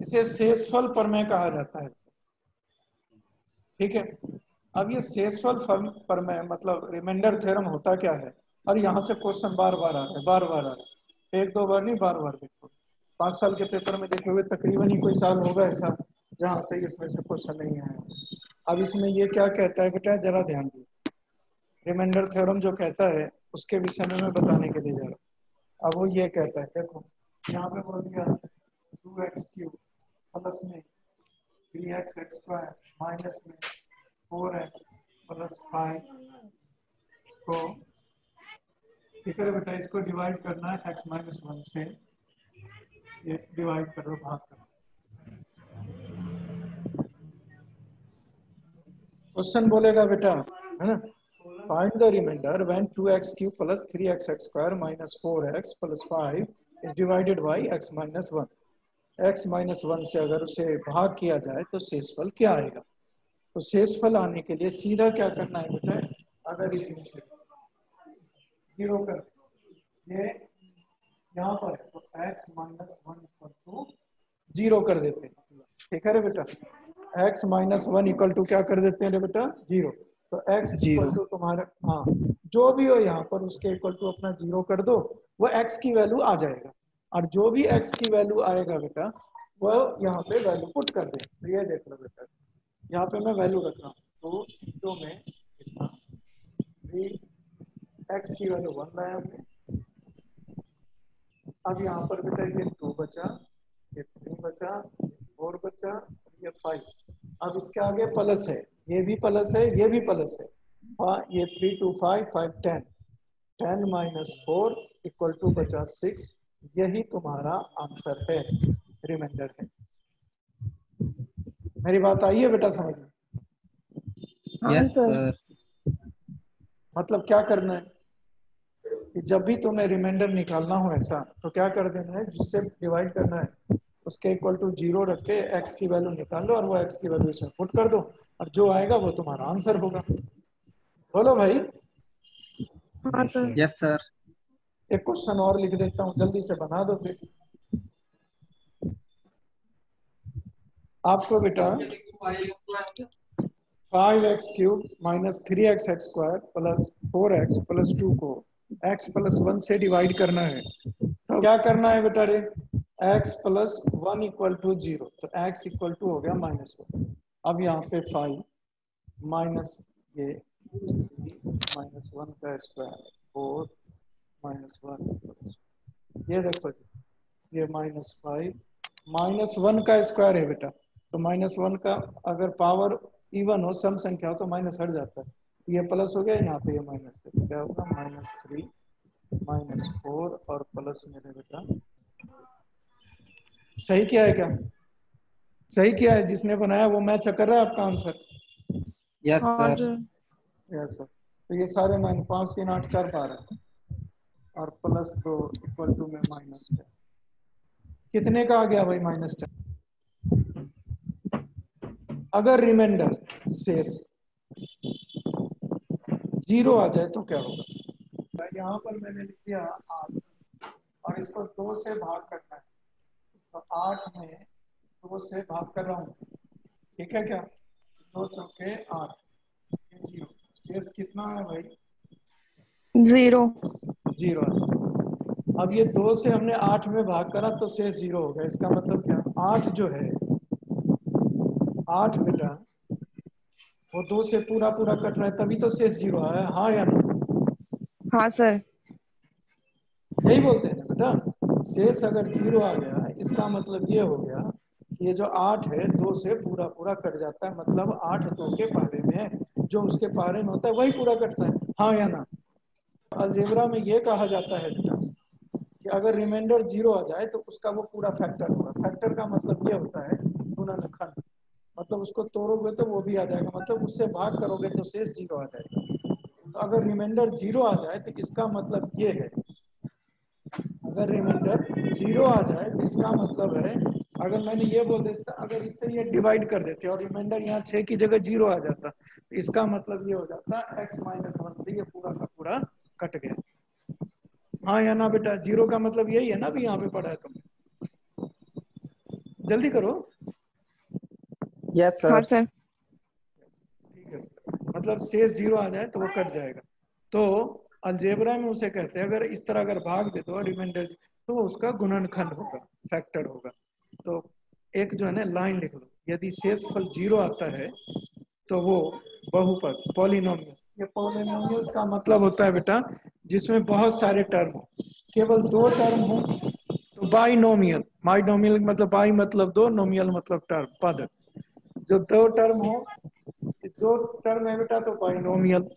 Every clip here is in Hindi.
इसे शेषफल प्रमेय कहा जाता है। ठीक है, अब ये शेषफल प्रमेय मतलब रिमाइंडर थ्योरम होता क्या है, और यहाँ से क्वेश्चन बार बार आ रहा है, बार बार आ रहा है, एक दो बार नहीं, बार बार। देखो 5 साल के पेपर में देखे हुए तकरीबन ही कोई साल होगा ऐसा जहाँ से इसमें से क्वेश्चन नहीं आया। अब इसमें ये क्या कहता है बेटा, जरा ध्यान दीजिए। रिमाइंडर थ्योरम जो कहता है उसके विषय में मैं बताने के लिए जा रहा हूँ। अब वो ये कहता है, देखो यहाँ पे बोल दिया 2x³ प्लस में 3x² माइनस में 4x प्लस 5 को, ठीक है बेटा, इसको डिवाइड करना है x-1 से, ये डिवाइड करो, भाग करो। क्वेश्चन बोलेगा बेटा, है ना, find the remainder when 2x³ plus 3x² minus 4x plus 5 is divided by x-1। x-1 से अगर उसे भाग किया जाए तो शेषफल क्या आएगा। तो शेषफल आने के लिए सीधा क्या करना है बेटा, अगर इसमें से 0 कर, ये यहाँ पर है तो x-1 इक्वल टू 0 कर देते हैं। ठीक है रे बेटा, x-1 इक्वल टू क्या कर देते हैं रे बेटा, 0। तो x इक्वल टू तुम्हारा, हाँ जो भी हो यहाँ पर उसके इक्वल टू अपना 0 कर दो, वो x की वैल्यू आ जाएगा। और जो भी x की वैल्यू आएगा बेटा वो यहाँ पे वैल्यू पुट कर दे। तो ये देख लो बेटा, यहाँ पे मैं वैल्यू रख रहा हूँ, तो में कितना, x की वैल्यू 1 लाया हमने। अब यहाँ पर बेटा ये 2 बचा, ये 3 बचा, ये 4 बचा, ये 5। अब इसके आगे प्लस है, ये भी प्लस है, ये भी प्लस है, ये 3 2 5 5 10, 10 माइनस 4 इक्वल टू बचा 6। यही तुम्हारा आंसर है, रिमाइंडर है। मेरी बात आई है बेटा समझ में? Yes sir. मतलब क्या करना है कि जब भी तुम्हें रिमाइंडर निकालना हो ऐसा, तो क्या कर देना है, जिससे डिवाइड करना है उसके इक्वल टू 0 रख के x की वैल्यू निकाल लो और वो x की वैल्यू इसमें पुट कर दो, और जो आएगा वो तुम्हारा आंसर होगा। बोलो भाई। हाँ सर। Yes sir. एक क्वेश्चन और लिख देता हूँ, जल्दी से बना दो फिर। आपको बेटा 5x³ minus 3x² plus 4x plus 2 को x+1 से डिवाइड करना है। तो क्या करना है बेटा रे, x+1 इक्वल टू 0, तो x इक्वल टू हो गया -1। अब यहाँ पे 5 माइनस ये -1 का स्क्वायर 4 -1, ये देखो ये -5 -1 का स्क्वायर है बेटा। तो -1 का अगर पावर इवन हो, सम संख्या हो, तो माइनस हट जाता है। ये प्लस हो गया, यहाँ पे ये माइनस है, तो क्या होगा -3 -4 और प्लस मेरे बेटा, सही किया है क्या? सही किया है, जिसने बनाया वो मैच कर रहा है आपका answer. Yes sir. Yes sir. तो ये सारे मान 5 3 8 4 12 और +2 इक्वल टू में -10। कितने का आ गया भाई -10? अगर रिमाइंडर शेष 0 आ जाए तो क्या होगा? यहाँ पर मैंने लिख दिया 8 और इसको 2 से भाग करना है, तो 8 में 2 से भाग कर रहा हूँ। ठीक है क्या, 2 चौके 8, 0। शेष कितना है भाई? 0। 0 है। अब ये 2 से हमने 8 में भाग करा तो शेष 0 हो गया। इसका मतलब क्या, 8 जो है, 8 बेटा वो 2 से पूरा पूरा कट रहा है, तभी तो शेष 0 आया। हाँ या ना? हाँ सर। यही बोलते हैं ना बेटा, शेष अगर 0 आ गया इसका मतलब ये हो गया कि ये जो 8 है 2 से पूरा पूरा कट जाता है, मतलब 8 2 के पहाड़े में है, जो उसके पहाड़े में होता है वही पूरा कटता है। हाँ या ना? अलजेब्रा में ये कहा जाता है बेटा कि अगर रिमाइंडर 0 आ जाए तो उसका वो पूरा फैक्टर होगा। फैक्टर का मतलब ये होता है गुणनखंड, मतलब उसको तोड़ोगे तो वो भी आ जाएगा, मतलब उससे भाग करोगे तो शेष 0 आ जाएगा। तो अगर रिमाइंडर 0 आ जाए तो इसका मतलब ये है, अगर रिमाइंडर 0 आ जाए तो इसका मतलब है, अगर मैंने ये बोल देता, अगर इससे ये डिवाइड कर देते और रिमाइंडर यहाँ 6 की जगह 0 आ जाता, तो इसका मतलब ये हो जाता x-1 से ये पूरा का पूरा कट गया। हाँ या ना बेटा? 0 का मतलब यही है ना, अभी यहाँ पे पढ़ा है तुमने। जल्दी करो। यस हाँ सर। सर। ठीक है, मतलब शेष 0 आ जाए तो वो कट जाएगा। तो अलजेब्रा में उसे कहते हैं, अगर इस तरह अगर भाग दे दो रिमाइंडर, तो वो उसका गुणनखंड होगा, फैक्टर होगा। तो एक जो है ना लाइन लिख लो, यदि शेषफल 0 आता है तो वो बहुपद पॉलिनोमियल। ये पॉलिनोमियल्स का मतलब होता है बेटा जिसमें बहुत सारे टर्म हो, केवल 2 टर्म हो तो बाइनोमियल। बाइनोमियल मतलब बाई मतलब 2, नोमियल मतलब टर्म पद। जो 2 टर्म हो, 2 टर्म है बेटा तो बाइनोमियल।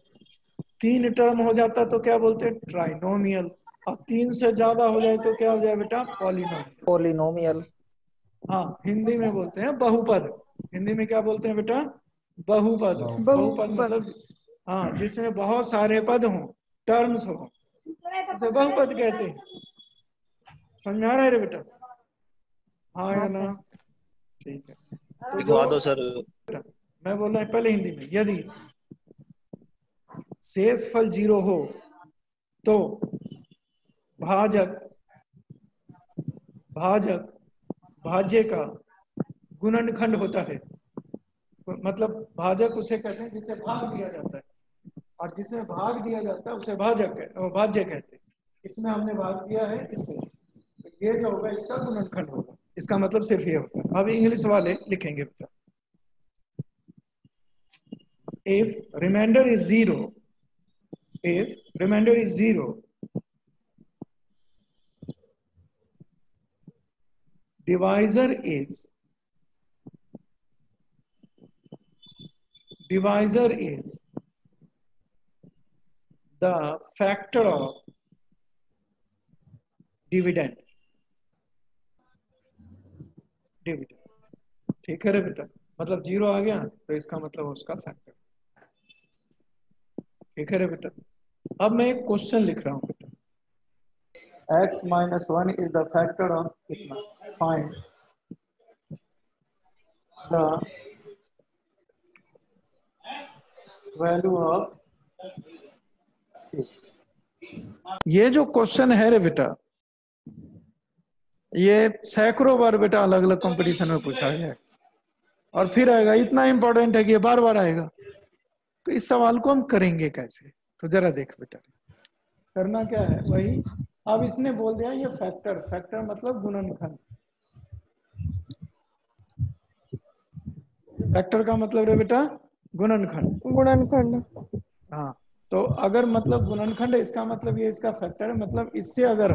3 टर्म हो जाता तो क्या बोलते हैं, ट्राइनोमियल। और 3 से ज्यादा हो जाए तो क्या हो जाए बेटा, पॉलिनोमियल। पॉलिनोमियल। हाँ, हिंदी में बोलते हैं बहुपद। हिंदी में क्या बोलते हैं बेटा, बहुपद। बहुपद बहुपद। मतलब हाँ, जिसमें बहुत सारे पद हों, टर्म्स हो, उसे बहुपद कहते हैं। समझ में आ रहा है रे बेटा? हाँ या हाँ ना? सर। ठीक है। तो जो लिखवा दो सर। मैं बोल रहा हूँ पहले हिंदी में, यदि शेषफल 0 हो तो भाजक भाजक भाज्य का गुणनखंड होता है। मतलब भाजक उसे कहते हैं जिसे भाग दिया जाता है, और जिसे भाग दिया जाता है उसे भाज्य कहते हैं। इसमें हमने भाग दिया है इससे, तो ये जो होगा इसका गुणनखंड होगा। इसका मतलब सिर्फ ये होता है। अब इंग्लिश वाले लिखेंगे बेटा, if remainder is 0, if remainder is 0, divisor is the factor of dividend। ठीक है रे बेटा, मतलब 0 आ गया तो इसका मतलब उसका फैक्टर। ठीक है रे बेटा। अब मैं एक क्वेश्चन लिख रहा हूं बेटा, x minus 1 is the factor of कितना, find the value of x। ये जो क्वेश्चन है रे बेटा, ये सैकड़ों बार बेटा अलग अलग कंपटीशन में पूछा गया है, और फिर आएगा। इतना इंपॉर्टेंट है कि ये बार बार आएगा। तो इस सवाल को हम करेंगे कैसे, तो जरा देख बेटा, करना क्या है वही। अब इसने बोल दिया ये फैक्टर, फैक्टर मतलब गुणनखंड। फैक्टर का मतलब है बेटा गुणनखंड। गुणनखंड। हाँ, तो अगर मतलब गुणनखंड है, इसका मतलब ये इसका फैक्टर है। मतलब इससे अगर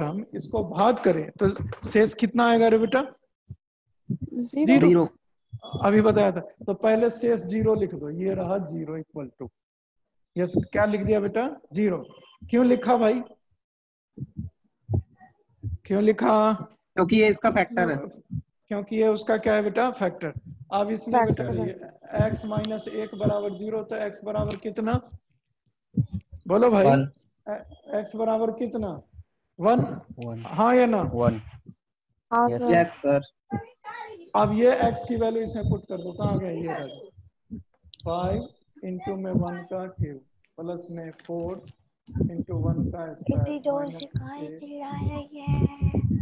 हम इसको भाग करें तो शेष कितना आएगा रे बेटा, 0। 0। अभी बताया था। तो पहले शेष 0 लिख दो, ये रहा 0 इक्वल टू, यस क्या लिख दिया बेटा, 0। क्यों लिखा भाई, क्यों लिखा, क्योंकि ये इसका फैक्टर है। क्योंकि ये उसका क्या है बेटा, फैक्टर। अब इसमें बेटा फैक्टर है। x माइनस 1 बराबर 0, तो x बराबर कितना, बोलो भाई, 1। x बराबर कितना, 1। हाँ या ना? 1। हाँ सर। Yes sir. अब ये x की वैल्यू इसमें पुट कर दो, कहाँ गया ये रहा, 5 इंटू में 1 का क्यूब प्लस में 4 इंटू 1 का इतनी स्क्वायर जोर से माइनस काहे चिल्ला रही है,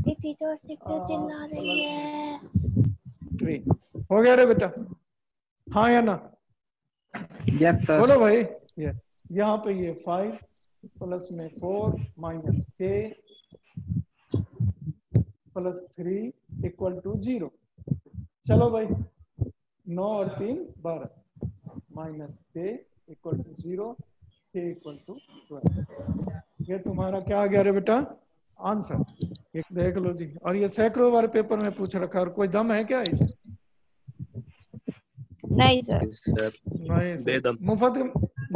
इतनी जोर से क्यों चिल्ला रही है? 3। हो गया रे बेटा, हाँ या ना? Yes sir. बोलो भाई। ये यहाँ पे ये 5 प्लस में 4 minus k plus 3 equal to 0। चलो भाई, 9 और 3 12 minus k equal to 0, k equal to 12। ये तुम्हारा क्या आ गया रे बेटा, आंसर। ये देख लो जी, और ये सैकड़ों बार पेपर में पूछ रखा है, और कोई दम है क्या इसमें? नहीं सर। सर नहीं सर, बेदम।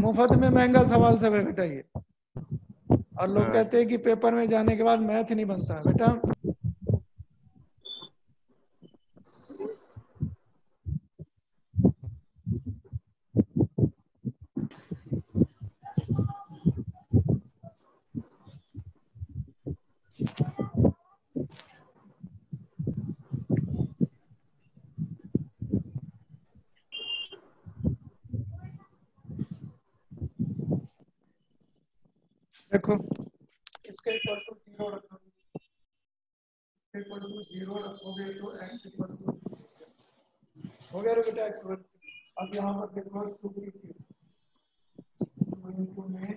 मुफ्त में महंगा सवाल सब है बेटा ये। और लोग हाँ कहते हैं कि पेपर में जाने के बाद मैथ नहीं बनता है बेटा। देखो, इसके इक्वल टू 0 रखा, इक्वल टू 0 रखोगे तो x इक्वल टू हो गया रे बेटा x वर्ग। अब यहाँ पर देखो 2 इनटू में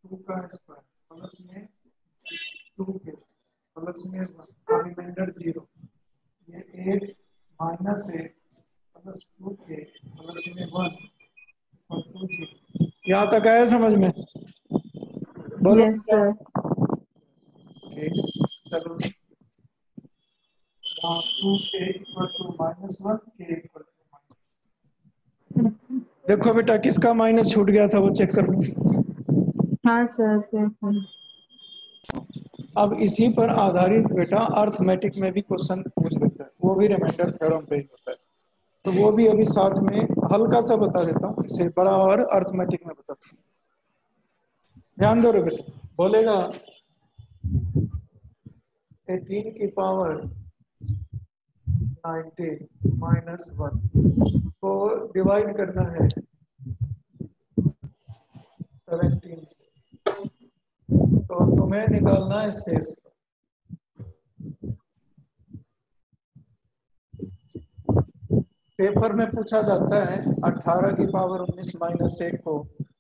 2 का स्क्वायर प्लस में 2 के प्लस में 1 रिमाइंडर 0 ये 8 माइनस 1 प्लस 2 के प्लस में 1 और 2 0। यहाँ तक आया समझ में? बोलो यस सर। चलो 2k equal to -1 k equal to. देखो बेटा किसका माइनस छूट गया था वो चेक कर लो। हाँ सर। अब इसी पर आधारित बेटा अर्थमेटिक में भी क्वेश्चन पूछ देता है, वो भी रिमाइंडर थ्योरम पे ही होता है, तो वो भी अभी साथ में हल्का सा बता देता हूँ, इसे बड़ा और अर्थमेटिक में बताता हूँ। ध्यान दो रे बेटा, बोलेगा 18 की पावर 19 माइनस 1 को डिवाइड करना है 17 से, तो तुम्हें निकालना है शेष। पेपर में पूछा जाता है 18 की पावर 19 माइनस 1 को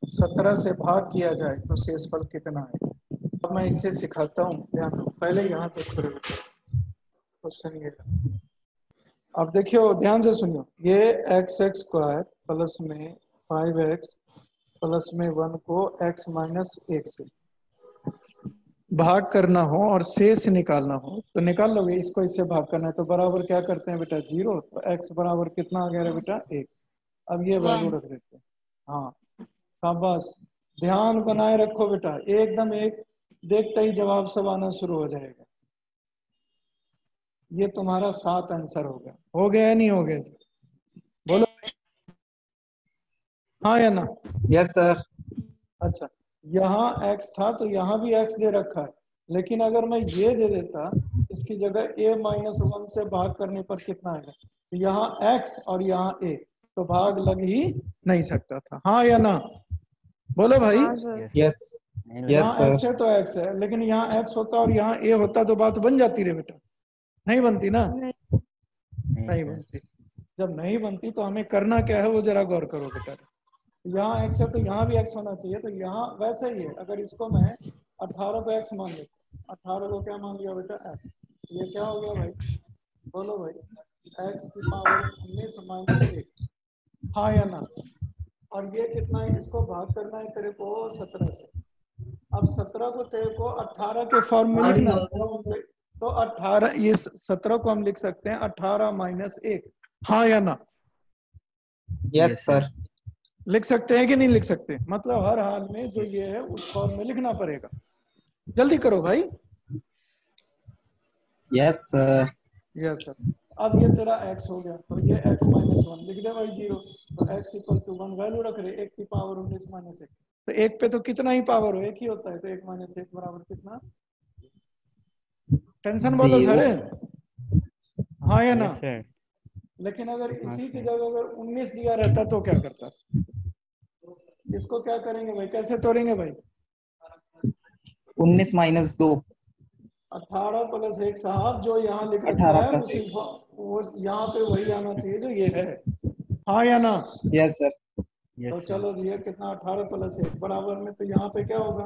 17 से भाग किया जाए तो शेषफल कितना है। अब मैं इसे सिखाता हूँ, ध्यान दो। पहले यहाँ देखो क्वेश्चन ये, अब देखियो ध्यान से सुनियो, ये एक्स स्क्वायर प्लस में 5x प्लस में 1 को x माइनस 1 से भाग करना हो और शेष निकालना हो तो निकाल लोगे। इसको इससे भाग करना है तो बराबर क्या करते हैं बेटा 0, तो x बराबर कितना आ गया बेटा 1। अब ये वैल्यू रख देते हैं। हाँ शाबाश, ध्यान बनाए रखो बेटा, एकदम एक देखते ही जवाब सब आना शुरू हो जाएगा। ये तुम्हारा 7 आंसर होगा, हो गया या नहीं हो गया? बोलो हाँ या ना? Yes sir. अच्छा, यहाँ x था तो यहाँ भी x दे रखा है, लेकिन अगर मैं ये दे देता इसकी जगह a माइनस 1 से भाग करने पर कितना आएगा, तो यहाँ x और यहाँ a, तो भाग लग ही नहीं सकता था। हाँ या ना? बोलो भाई। हाँ सर। यस यस यहाँ x सर। है तो x है, लेकिन यहाँ x होता और यहाँ a होता तो बात बन जाती रे बेटा, नहीं बनती ना? नहीं बनती। जब नहीं बनती तो हमें करना क्या है वो जरा गौर करो बेटा। यहाँ x है तो यहाँ भी x होना चाहिए, तो यहाँ वैसे ही है। अगर इसको मैं 18 को x मान लेता, 18 को क्या मान लिया बेटा x, ये क्या हो गया भाई? बोलो भाई, x की पावर 19 माइनस 1, हाँ या ना? और ये कितना है, इसको भाग करना है तेरे को 17 से। अब 17 को तेरे को 18 के फॉर्म में लिखना है, तो 18 ये 17 को हम लिख सकते हैं 18 माइनस 1, हाँ या ना? Yes sir. लिख सकते हैं कि नहीं लिख सकते? मतलब हर हाल में जो ये है उस फॉर्म में लिखना पड़ेगा। जल्दी करो भाई। Yes sir. Yes sir. अब ये तेरा x हो गया, तो ये x माइनस 1 लिख दे भाई 0, तो x इक्वल टू 1 वैल्यू रख रहे 1 की पावर 19 माइनस 1, तो 1 पे तो कितना ही पावर हो, 1 ही होता है, तो 1 माइनस 1 बराबर कितना? टेंशन बोलो सर, हाँ या ना? लेकिन अगर इसी की जगह अगर 19 दिया रहता तो क्या करता? इसको क्या करेंगे भाई, कैसे तोड़ेंगे भाई? 19 माइनस 2 18 प्लस 1 साहब, जो यहाँ लिख रखा 18 है प्लस उसी वो यहाँ पे वही आना चाहिए जो ये है, हाँ या ना? Yes sir. तो चलो ये कितना 18 प्लस 1 बराबर में, तो यहाँ पे क्या होगा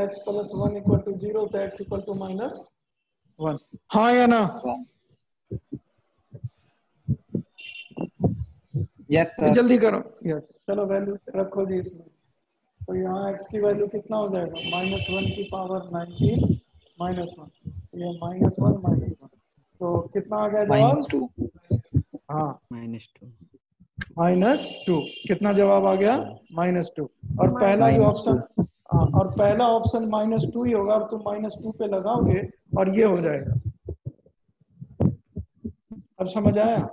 x प्लस 1 इक्वल टू 0, तो x इक्वल टू माइनस 1, हाँ या ना? Yes sir. जल्दी करो। यस, चलो वैल्यू रखो जी इसमें, तो यहाँ x की वैल्यू कितना हो जाएगा, -1 की पावर 19 माइनस 1, ये -1 माइनस 1, तो कितना आ गया जवाब? -2। हाँ -2, कितना जवाब आ गया? -2। और पहला जो ऑप्शन, और पहला ऑप्शन -2 ही होगा, और तुम -2 पे लगाओगे और ये हो जाएगा। अब समझ आया?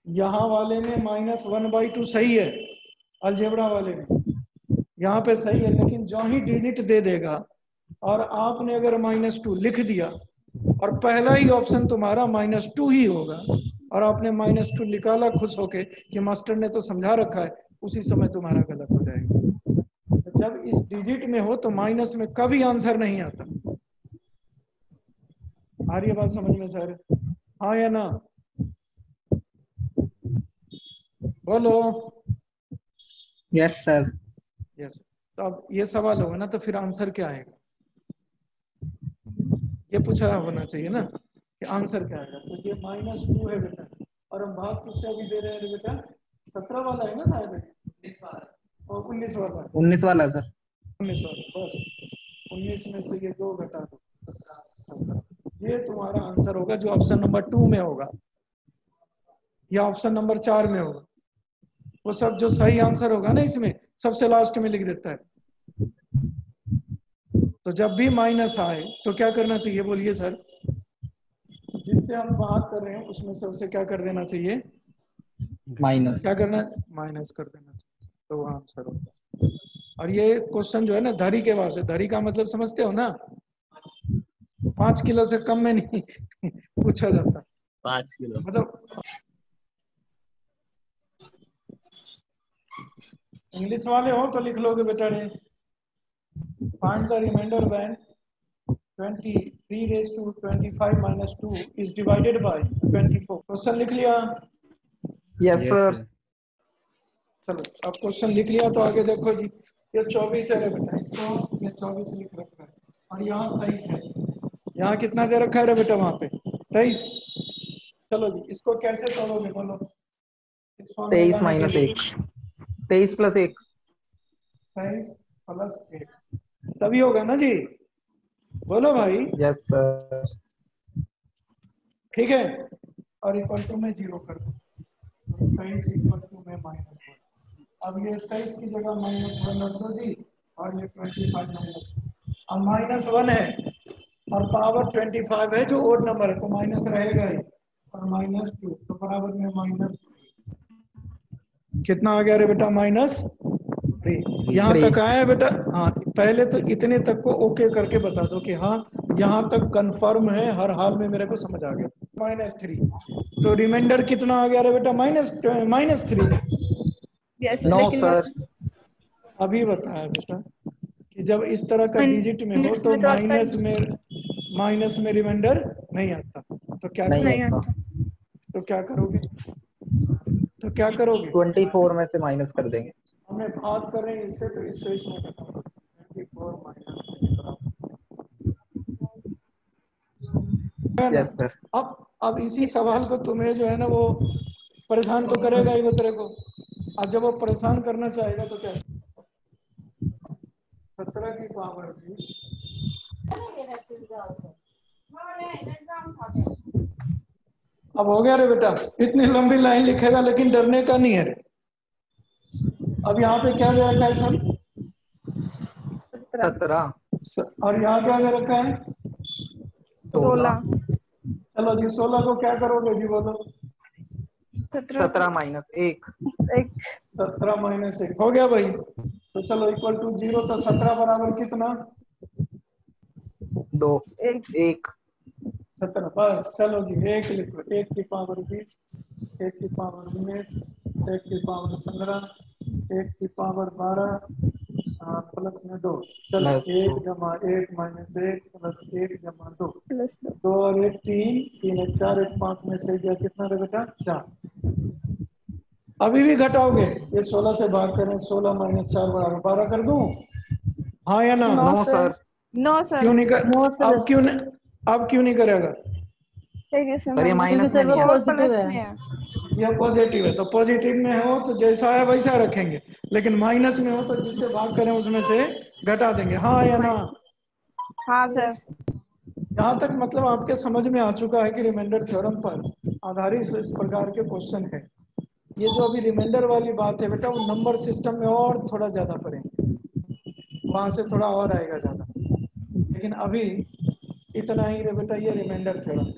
यहाँ वाले में -1/2 सही है, अलजेब्रा वाले में यहाँ पे सही है, लेकिन जो ही डिजिट दे देगा और आपने अगर -2 लिख दिया और पहला ही ऑप्शन तुम्हारा -2 ही होगा और आपने -2 निकाला खुश होके कि मास्टर ने तो समझा रखा है, उसी समय तुम्हारा गलत हो जाएगा। तो जब इस डिजिट में हो तो माइनस में कभी आंसर नहीं आता। आ रही है बात समझ में सर? हाँ या ना? बोलो। Yes sir. यस। तो अब ये सवाल होगा ना, तो फिर आंसर क्या आएगा? ये पूछा होना चाहिए ना कि आंसर क्या आएगा। तो ये -2 है बेटा, और हम भाग किससे अभी दे रहे हैं बेटा? 17 वाला है ना शायद, 19 वाला और 19 वाला। 19 वाला सर। 19 वाला, बस 19 में से ये 2 घटा दो, 17। ये तुम्हारा आंसर होगा जो ऑप्शन नंबर 2 में होगा या ऑप्शन नंबर 4 में होगा। वो सब जो सही आंसर होगा ना इसमें सबसे लास्ट में लिख देता है। तो जब भी माइनस आए तो क्या करना चाहिए बोलिए सर? जिससे हम बात कर रहे हैं उसमें से उसे क्या कर देना चाहिए? माइनस। क्या करना? माइनस कर देना चाहिए, तो वो आंसर होगा। और ये क्वेश्चन जो है ना धरी के वास्ते, धरी का मतलब समझते हो ना? 5 किलो से कम में नहीं पूछा जाता। 5 किलो मतलब इंग्लिश वाले हो तो लिख लोगे बेटा रे। Find the remainder when 23 raised to 25 minus 2 is divided by 24। Question लिख लिया? Yes sir. चलो अब क्वेश्चन लिख लिया तो आगे देखो जी। ये 24 है बेटा, इसको ये 24 लिख रखा है, और यहाँ 23 है। यहाँ कितना दे रखा है रे बेटा? वहां पे 23। चलो जी, इसको कैसे तोड़ोगे बोलो? 23 माइनस 1, 23 प्लस 1। 23 प्लस 1 तभी होगा ना जी, बोलो भाई। Yes sir. ठीक है, और इक्वल टू में 0 कर दो, 23 इक्वल टू में -1। अब ये 23 की जगह -1 रख दो जी, और ये 25 माइनस, अब -1 है और पावर 25 है जो ओड नंबर है, तो माइनस रहेगा ही, और -2 तो बराबर में -3। कितना आ गया रे बेटा? -3। यहाँ तक आया है बेटा? हाँ, पहले तो इतने तक को ओके करके बता दो कि हाँ यहाँ तक कंफर्म है, हर हाल में मेरे को समझ आ गया। -3 तो रिमाइंडर कितना आ गया रे बेटा? -3। यस नो लेकिन सर। अभी बताया बेटा कि जब इस तरह का डिजिट में हो माइनस तो में तो आता माइनस में रिमाइंडर नहीं आता। तो क्या नहीं नहीं आता। आता। तो क्या करोगे? तो क्या करोगे? 24 में से माइनस कर देंगे। हमें बात कर रहे हैं इससे, तो इससे इसमें घटाओ। 24 माइनस यस सर। अब इसी सवाल को तुम्हें जो है ना वो परेशान तो करेगा ही वो तेरे को। अब जब वो परेशान करना चाहेगा तो क्या? 17 की पावर 20। अब हो गया रे बेटा? इतनी लंबी लाइन लिखेगा लेकिन डरने का नहीं है रे। अब यहाँ पे क्या दे रखा है सर? 17। और यहाँ क्या दे रखा है? 16। चलो जी 16 को क्या करोगे जी बोलो? 17 माइनस 1। 17 माइनस 1 हो गया भाई। तो चलो इक्वल टू 0, तो 17 बराबर कितना? 2। 1। 17। बस चलो जी 1 लिखो। 1 की पावर 20, 1 की पावर 19, 1 की पावर 15, 1 की पावर 12, प्लस में 2। चलो प्लस 1 2। जमा 1 माइनस 1 प्लस 1 जमा 2। प्लस 2 और 1 3, 3 1 4, 1 5 में से गया कितना रे बेटा? 4। अभी भी घटाओगे? ये 16 से भाग करें, 16 माइनस 4 बराबर 12 कर दूं? हाँ या ना? No sir. No sir. क्यों नहीं कर? No sir. अब क्यों नहीं करेगा? सर ये माइनस में नहीं है। पॉजिटिव है। यह पॉजिटिव है, तो पॉजिटिव में हो तो जैसा है वैसा रखेंगे, लेकिन माइनस में हो तो जिससे भाग करें उसमें से घटा देंगे। हाँ या ना? हाँ सर। यहाँ तक मतलब आपके समझ में आ चुका है कि रिमाइंडर थ्योरम पर आधारित इस प्रकार के क्वेश्चन है। ये जो अभी रिमाइंडर वाली बात है बेटा, वो नंबर सिस्टम में और थोड़ा ज्यादा पढ़ेंगे, वहां से थोड़ा और आएगा ज्यादा, लेकिन अभी इतना ही रे बेटा, ये रिमाइंडर थ्योरम।